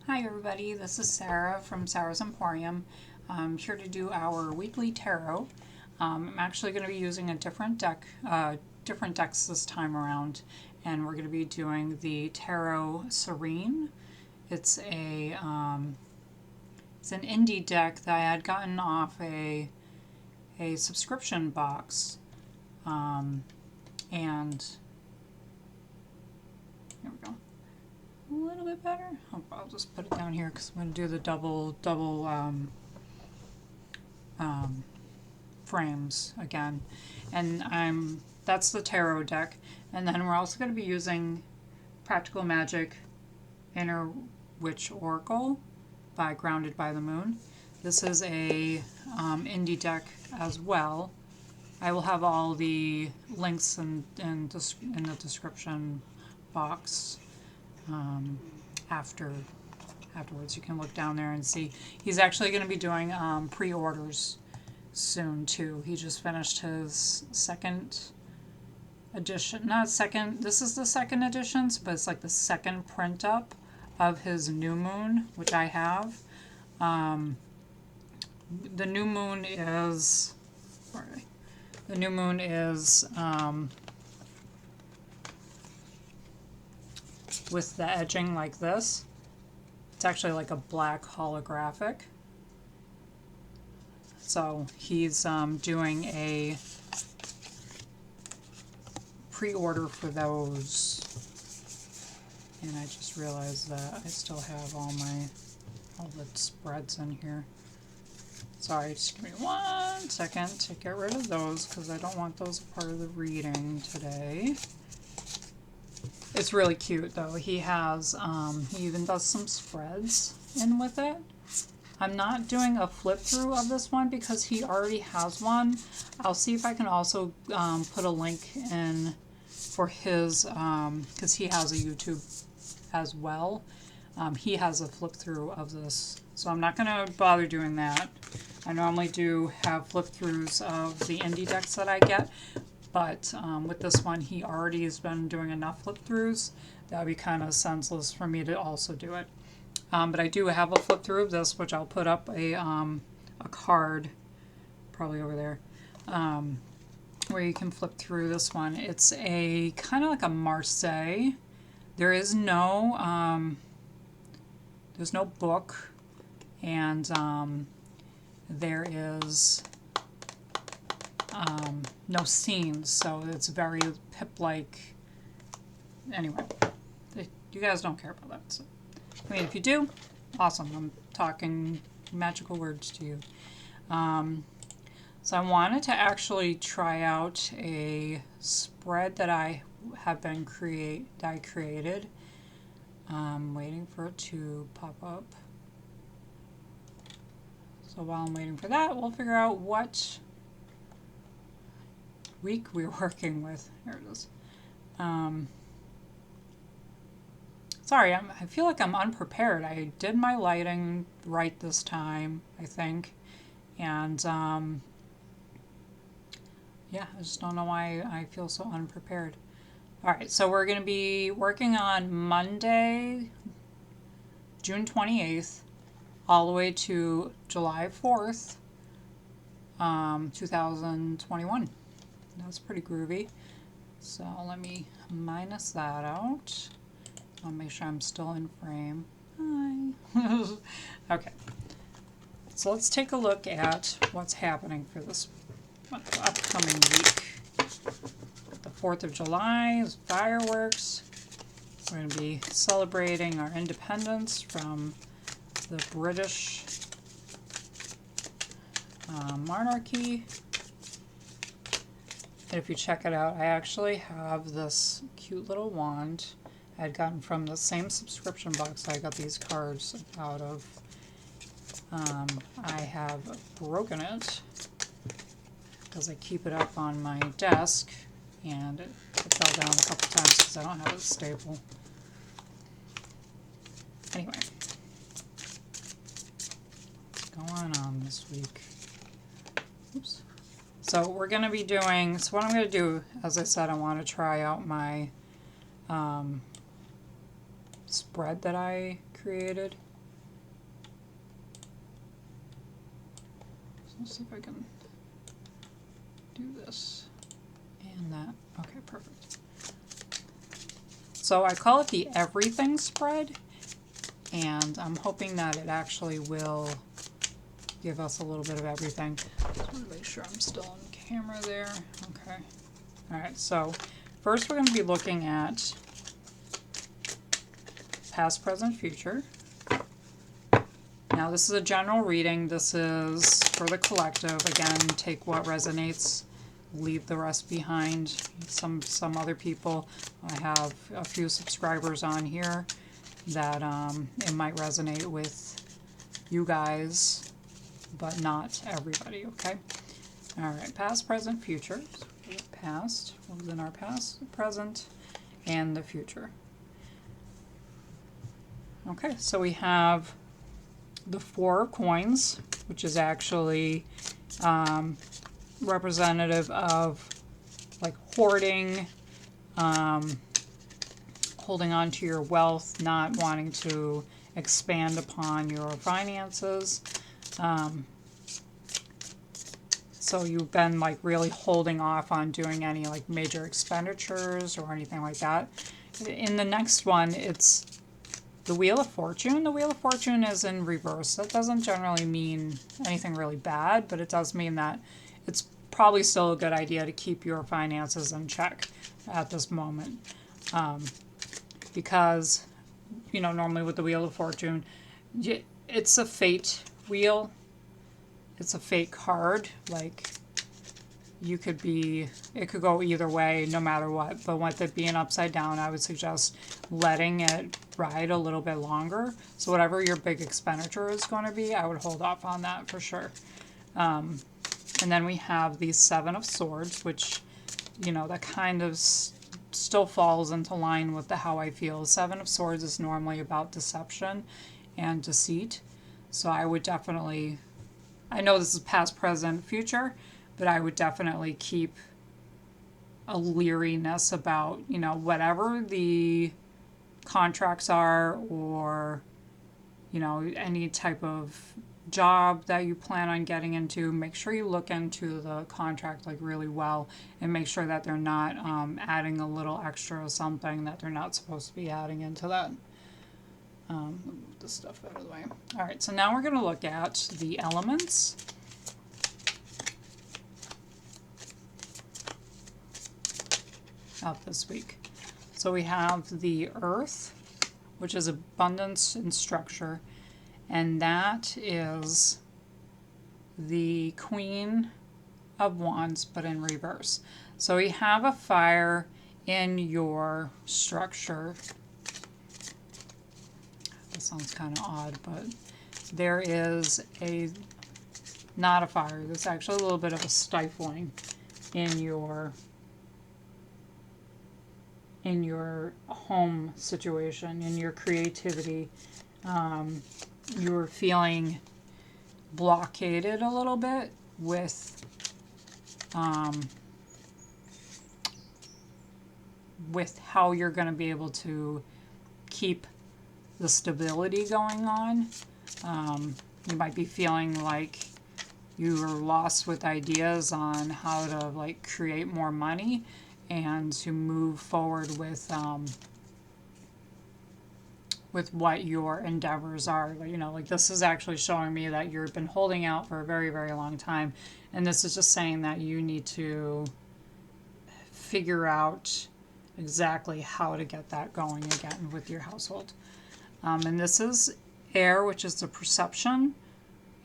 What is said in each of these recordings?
Hi everybody, this is Sarah from Sarah's Emporium. I'm here to do our weekly tarot. I'm actually going to be using a different different decks this time around, and we're going to be doing the Tarot Sirène. It's it's an indie deck that I had gotten off a subscription box, and here we go. A little bit better. I'll just put it down here because I'm going to do the double frames again, and that's the tarot deck, and then we're also going to be using Practical Magic Inner Witch Oracle by Grounded by the Moon. This is a indie deck as well. I will have all the links in the description box. Afterwards you can look down there and see. He's actually going to be doing pre-orders soon too. He just finished his second edition, not second, this is the second edition, but it's like the second print up of his New Moon, which I have. The New Moon is, the New Moon is with the edging like this. It's actually like a black holographic. So he's doing a pre-order for those. And I just realized that I still have all the spreads in here. Sorry, just give me 1 second to get rid of those because I don't want those part of the reading today. It's really cute though. He has, he even does some spreads in with it. I'm not doing a flip through of this one because he already has one. I'll see if I can also put a link in for his, because he has a YouTube as well. He has a flip through of this. So I'm not going to bother doing that. I normally do have flip throughs of the indie decks that I get. But with this one, he already has been doing enough flip throughs. That would be kind of senseless for me to also do it. But I do have a flip through of this, which I'll put up a card, probably over there, where you can flip through this one. It's a kind of like a Marseille. There is no, there's no book, and there is no scenes, so it's very pip-like. Anyway, you guys don't care about that. So. I mean, if you do, awesome. I'm talking magical words to you. So I wanted to actually try out a spread that I have been created. I'm waiting for it to pop up. So while I'm waiting for that, we'll figure out what week we're working with. Here it is. Sorry, I feel like I'm unprepared. I did my lighting right this time, I think. And, yeah, I just don't know why I feel so unprepared. Alright, so we're going to be working on Monday, June 28th, all the way to July 4th, 2021. That's pretty groovy. So let me minus that out. I'll make sure I'm still in frame. Hi. Okay. So let's take a look at what's happening for this upcoming week. The 4th of July is fireworks. We're going to be celebrating our independence from the British monarchy. And if you check it out, I actually have this cute little wand I had gotten from the same subscription box I got these cards out of. I have broken it because I keep it up on my desk, and it fell down a couple times because I don't have a staple. Anyway, what's going on this week? Oops. So we're going to be doing, so what I'm going to do, as I said, I want to try out my spread that I created. let's see if I can do this and that. Okay, perfect. So I call it the everything spread, and I'm hoping that it actually will give us a little bit of everything. Just want to make sure I'm still on camera there. Okay. All right, so first we're going to be looking at past, present, future. Now this is a general reading. This is for the collective. Again, take what resonates, leave the rest behind. Some other people, I have a few subscribers on here that it might resonate with you guys, but not everybody, okay? All right, past, present, future. So past, what was in our past, the present, and the future. Okay, so we have the 4 of coins, which is actually representative of like hoarding, holding on to your wealth, not wanting to expand upon your finances. So you've been like really holding off on doing any like major expenditures or anything like that. In the next one, it's the Wheel of Fortune. The Wheel of Fortune is in reverse. That doesn't generally mean anything really bad, but it does mean that it's probably still a good idea to keep your finances in check at this moment. Because, you know, normally with the Wheel of Fortune, it's a fate wheel. It's a fate card. Like, you could be, it could go either way no matter what. But with it being upside down, I would suggest letting it ride a little bit longer. So whatever your big expenditure is going to be, I would hold off on that for sure. And then we have the 7 of Swords, which, you know, that kind of still falls into line with the how I feel. 7 of Swords is normally about deception and deceit. So I would definitely, I know this is past, present, future, but I would definitely keep a leeriness about, you know, whatever the contracts are, or, you know, any type of job that you plan on getting into. Make sure you look into the contract like really well and make sure that they're not adding a little extra or something that they're not supposed to be adding into that. Move this stuff out of the way. All right, so now we're going to look at the elements. Out this week. So we have the Earth, which is abundance and structure, and that is the Queen of Wands, but in reverse. So we have a fire in your structure. This sounds kind of odd, but there is not a fire. There's actually a little bit of a stifling in your home situation, in your creativity. You're feeling blockaded a little bit with how you're going to be able to keep the stability going on. You might be feeling like you're lost with ideas on how to like create more money and to move forward with what your endeavors are. You know, like this is actually showing me that you've been holding out for a very, very long time. And this is just saying that you need to figure out exactly how to get that going again with your household. And this is air, which is the perception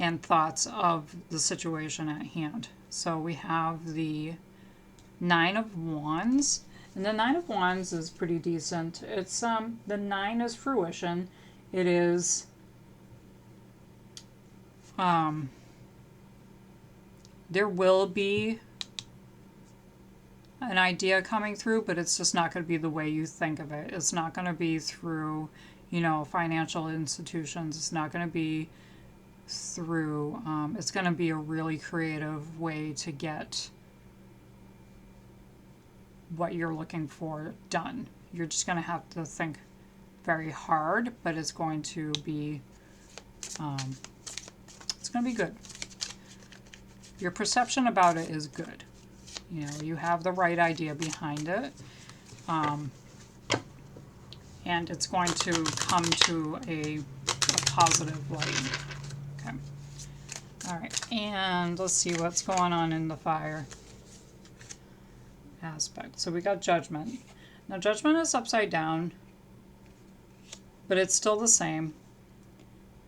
and thoughts of the situation at hand. So we have the 9 of Wands, and the 9 of Wands is pretty decent. It's the 9 is fruition. It is there will be an idea coming through, but it's just not going to be the way you think of it. It's not going to be through, you know, financial institutions. It's not going to be through it's going to be a really creative way to get what you're looking for done. You're just going to have to think very hard, but it's going to be good. Your perception about it is good. You know, you have the right idea behind it. And it's going to come to a positive light. Okay. All right, and let's see what's going on in the fire aspect. So we got judgment. Now judgment is upside down, but it's still the same.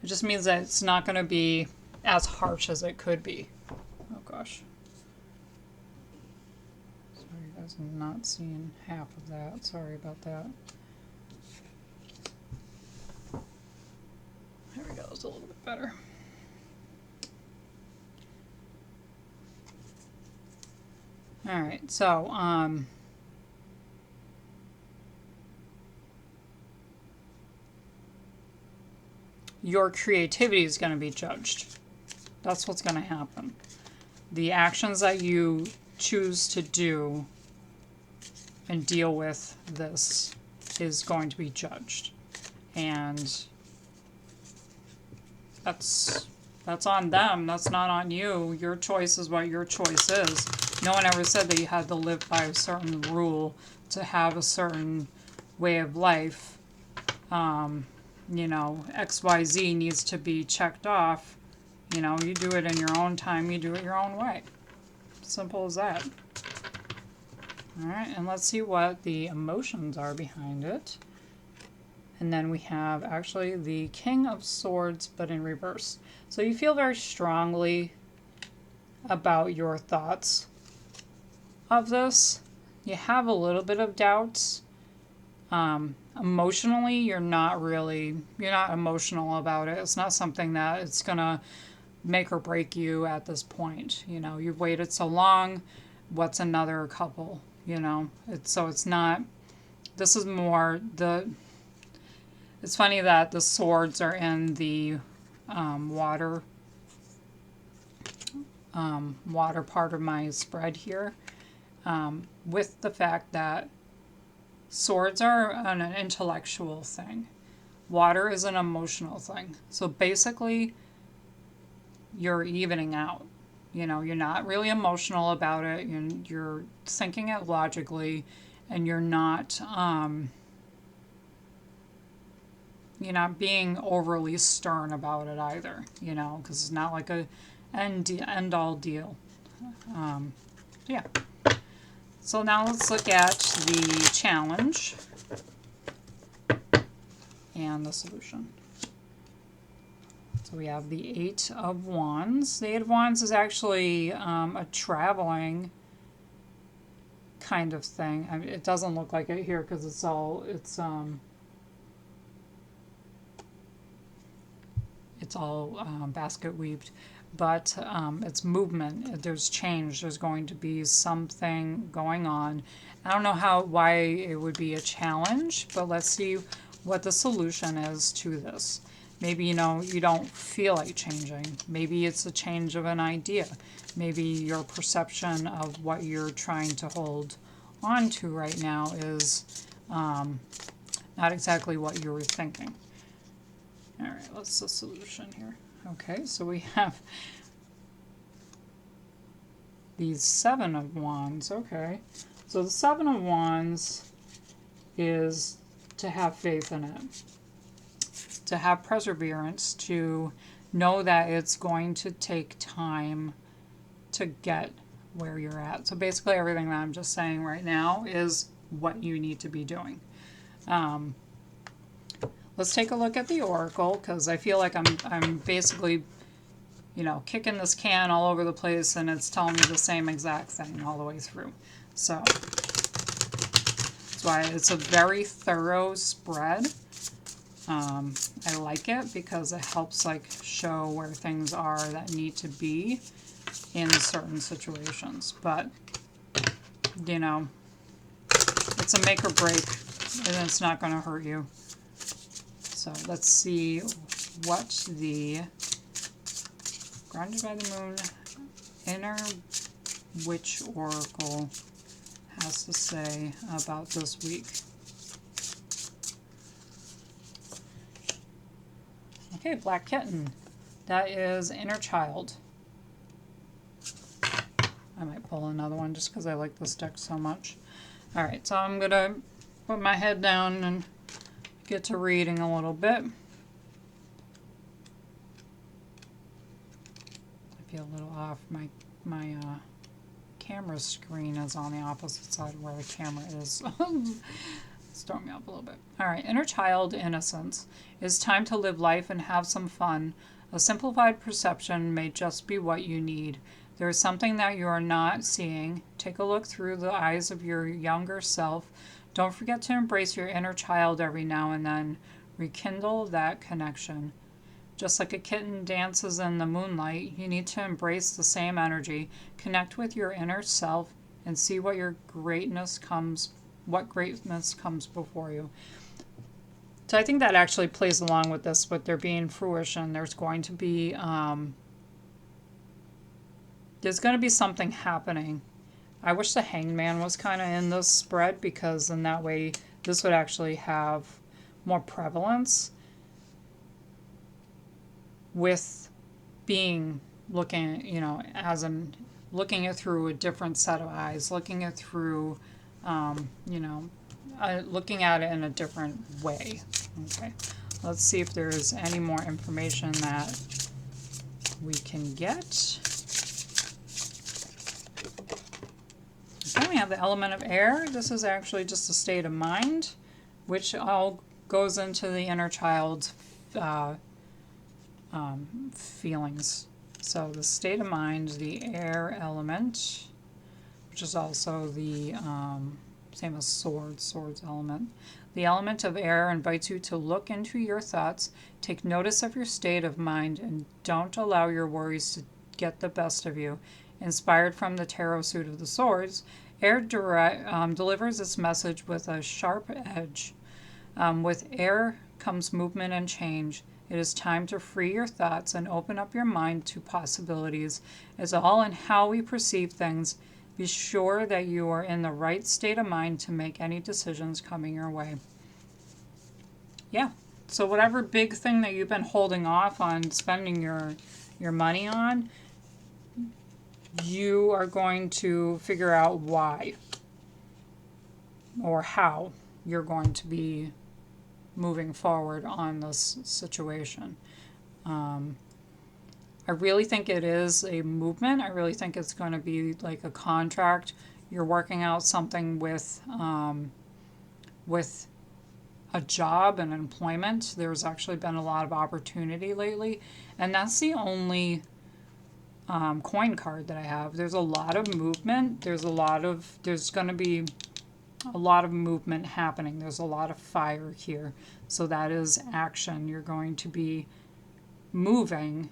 It just means that it's not going to be as harsh as it could be. Oh gosh. Sorry, you guys, I'm not seeing half of that. Sorry about that. There we go, it's a little bit better. All right, so your creativity is going to be judged. That's what's going to happen. The actions that you choose to do and deal with this is going to be judged. And that's on them. That's not on you. Your choice is what your choice is. No one ever said that you had to live by a certain rule to have a certain way of life. You know, XYZ needs to be checked off. You know, you do it in your own time, you do it your own way. Simple as that. Alright, and let's see what the emotions are behind it. And then we have actually the King of Swords, but in reverse. So you feel very strongly about your thoughts of this. You have a little bit of doubts. Emotionally, you're not emotional about it. It's not something that it's gonna make or break you at this point. You know, you've waited so long. What's another couple? You know, it's not. This is more the. It's funny that the swords are in the water part of my spread here, with the fact that swords are an intellectual thing. Water is an emotional thing. So basically, you're evening out. You know, you're not really emotional about it. You're thinking it logically, and you're not being overly stern about it either. You know, because it's not like a end all deal. Yeah. So now let's look at the challenge and the solution. So we have the Eight of Wands. The Eight of Wands is actually a traveling kind of thing. I mean, it doesn't look like it here because it's all basket weaved, but it's movement. There's change. There's going to be something going on. I don't know why it would be a challenge, but let's see what the solution is to this. Maybe, you don't feel like changing. Maybe it's a change of an idea. Maybe your perception of what you're trying to hold on to right now is not exactly what you were thinking. All right, what's the solution here? Okay, so we have the Seven of Wands. Okay, so the Seven of Wands is to have faith in it, to have perseverance, to know that it's going to take time to get where you're at. So basically everything that I'm just saying right now is what you need to be doing. Let's take a look at the Oracle, because I feel like I'm basically, kicking this can all over the place, and it's telling me the same exact thing all the way through. So that's why it's a very thorough spread. I like it because it helps show where things are that need to be in certain situations. But, it's a make or break, and it's not going to hurt you. So let's see what the Grounded by the Moon Inner Witch Oracle has to say about this week. Okay, Black Kitten. That is Inner Child. I might pull another one just because I like the stick so much. Alright, so I'm going to put my head down and get to reading a little bit. I feel a little off. My camera screen is on the opposite side of where the camera is. It's throwing me off a little bit. Alright, inner child innocence. It's time to live life and have some fun. A simplified perception may just be what you need. There is something that you are not seeing. Take a look through the eyes of your younger self. Don't forget to embrace your inner child every now and then. Rekindle that connection. Just like a kitten dances in the moonlight, you need to embrace the same energy. Connect with your inner self and see what greatness comes before you. So I think that actually plays along with this, with there being fruition. There's going to be something happening. I wish the Hangman was kind of in this spread, because in that way this would actually have more prevalence with looking, you know, as in looking it through a different set of eyes, looking it through, you know, looking at it in a different way. Okay, let's see if there's any more information that we can get. Okay, we have the element of air. This is actually just a state of mind, which all goes into the inner child's feelings. So the state of mind, the air element, which is also the same as swords element. The element of air invites you to look into your thoughts, take notice of your state of mind, and don't allow your worries to get the best of you. Inspired from the tarot suit of the swords, air delivers its message with a sharp edge. With air comes movement and change. It is time to free your thoughts and open up your mind to possibilities. It's all in how we perceive things. Be sure that you are in the right state of mind to make any decisions coming your way. Yeah, so whatever big thing that you've been holding off on spending your money on, you are going to figure out why or how you're going to be moving forward on this situation. I really think it is a movement. I really think it's going to be like a contract. You're working out something with a job and employment. There's actually been a lot of opportunity lately, and that's the only coin card that I have. There's a lot of movement. There's going to be a lot of movement happening. There's a lot of fire here. So that is action. You're going to be moving,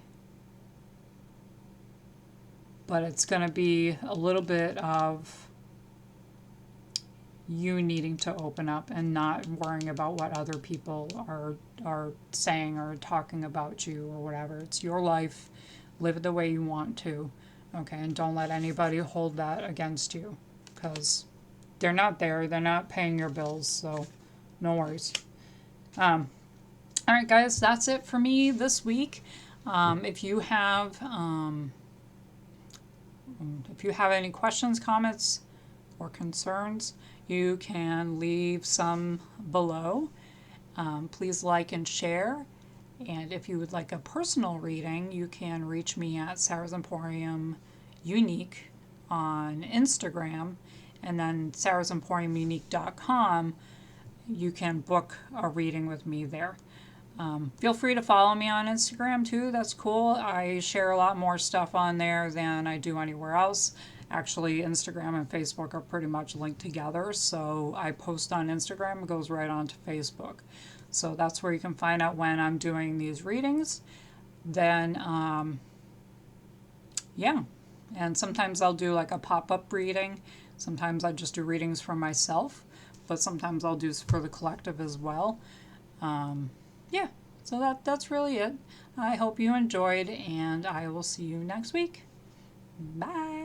but it's going to be a little bit of you needing to open up and not worrying about what other people are saying or talking about you or whatever. It's your life. Live it the way you want to. Okay, and don't let anybody hold that against you, because they're not there. They're not paying your bills, so no worries. All right, guys, that's it for me this week. If you have any questions, comments, or concerns, you can leave some below. Please like and share. And if you would like a personal reading, you can reach me at Sarah's Emporium Unique on Instagram, and then sarahsemporiumunique.com. You can book a reading with me there. Feel free to follow me on Instagram too. That's cool. I share a lot more stuff on there than I do anywhere else. Actually, Instagram and Facebook are pretty much linked together. So I post on Instagram, it goes right onto Facebook. So that's where you can find out when I'm doing these readings. Then, yeah. And sometimes I'll do like a pop-up reading. Sometimes I just do readings for myself. But sometimes I'll do for the collective as well. Yeah, so that's really it. I hope you enjoyed, and I will see you next week. Bye.